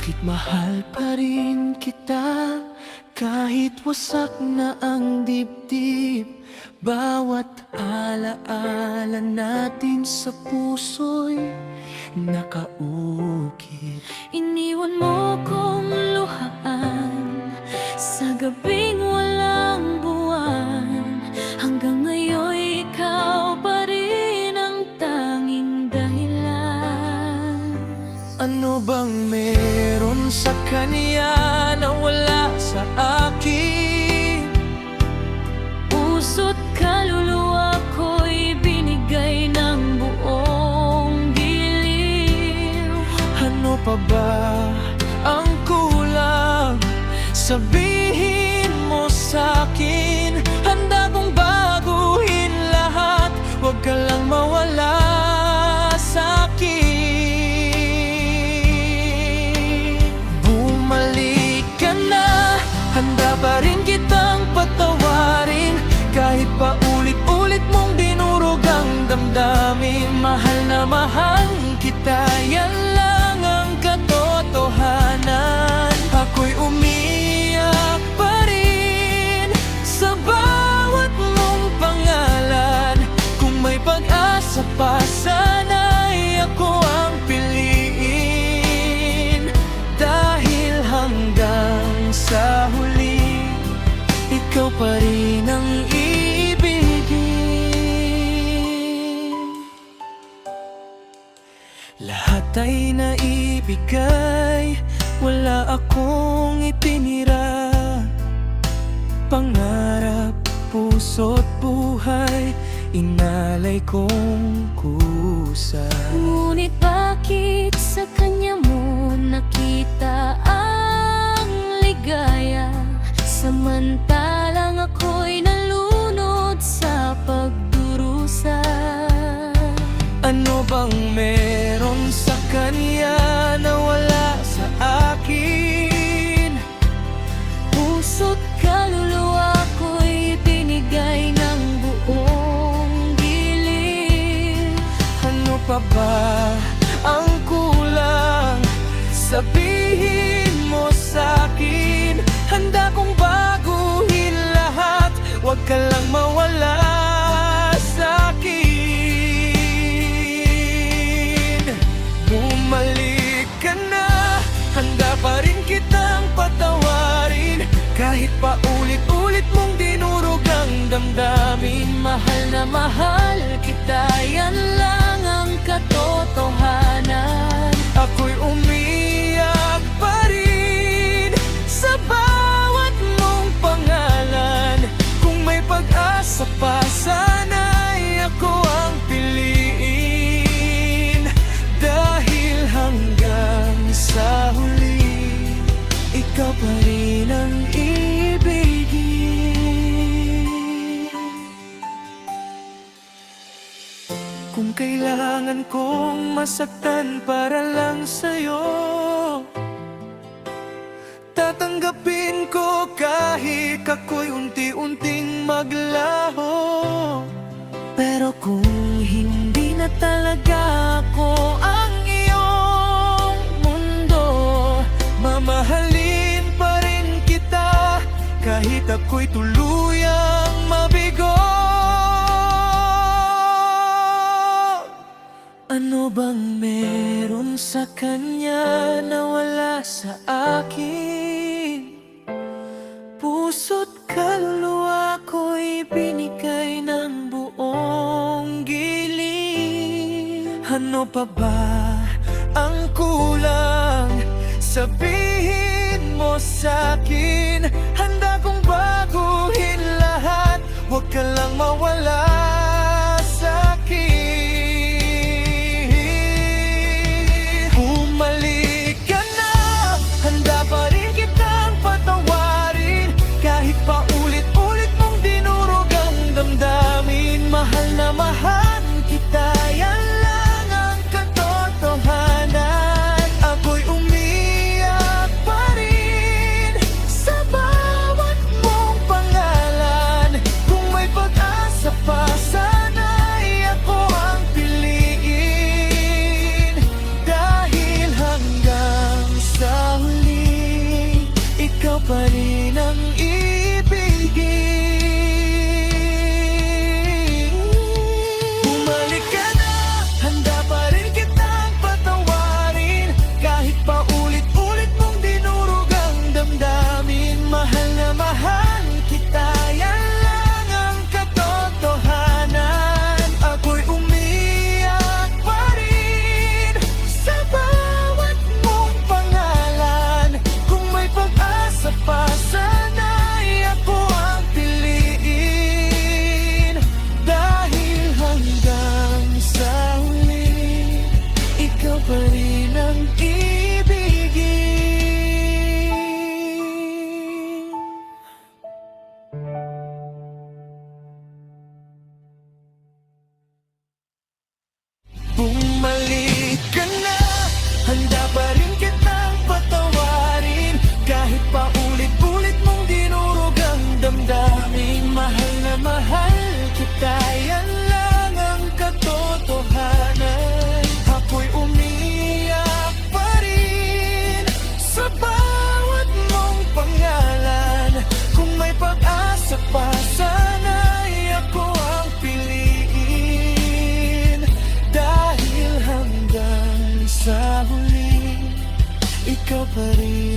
Bakit mahal pa rin kita kahit wasak na ang dibdib? Bawat alaala natin sa puso'y nakaukit. Iniwan mo kong luhaan sa gabing walang buwan. Hanggang ngayon'y ikaw pa rin ang tanging dahilan. Ano bang meron sa kanya na wala sa akin? Puso't kaluluwa ko'y binigay ng buong giliw. Ano pa ba ang kulang? Sabihin mo sa'kin. Handa kong baguhin lahat. Huwag ka lang mawala sa'kin. Bumalik ka na. Handa pa rin kitang patawarin. Kahit pa ulit-ulit mong dinurog ang damdamin. Mahal na mahal kita, yan lang ang katotohanan. Ako'y umiyak pa rin sa bawat mong pangalan. Kung may pag-asa pa, sana'y ako ang piliin. Dahil hanggang sa huli, ikaw pa rin ang iibigin. Lahat ay naibigay, wala akong itinira. Pangarap, puso't buhay, inalay kong kusa. Ngunit bakit sa kanya mo nakita ang ligaya? Samantalang ako'y nalunod sa pagdurusa. Ano bang meron sa kanya na wala sa akin? Puso't kaluluwa ko'y binigay ng buong giliw. Ano pa ba ang kulang? Sabihin mo sa'kin. Handa kong baguhin lahat. Huwag ka lang mawala sa'kin. Bumalik ka na. Handa pa rin kitang patawarin. Kahit pa ulit-ulit mong dinurog ang damdamin. Mahal na mahal kita, yan lang ang katotohanan. Ako'y umiyak pa rin sa bawat mong pangalan. Kung may pag-asa pa, sana'y ako ang piliin. Dahil hanggang sa huli, ikaw pa rin ang ibigin. Kung kailangan kong masaktan para lang sa'yo, tatanggapin ko kahit ako'y unti-unting maglaho. Pero kung hindi na talaga ako ang iyong mundo, mamahalin pa rin kita kahit ako'y tuluyang mabigo. Ano bang meron sa kanya na wala sa akin? Puso't kaluluwa ko'y binigay ng buong giliw. Ano pa ba ang kulang? Sabihin mo sa'kin. Handa kong baguhin lahat. Huwag ka lang mawala sa'kin. Bumalik ka na. Handa pa rin kitang patawarin. Kahit pa ulit-ulit mong dinurog ang damdamin. Mahal na mahal kita, yan lang ang katotohanan. Ako'y umiyak pa rin sa pa rin.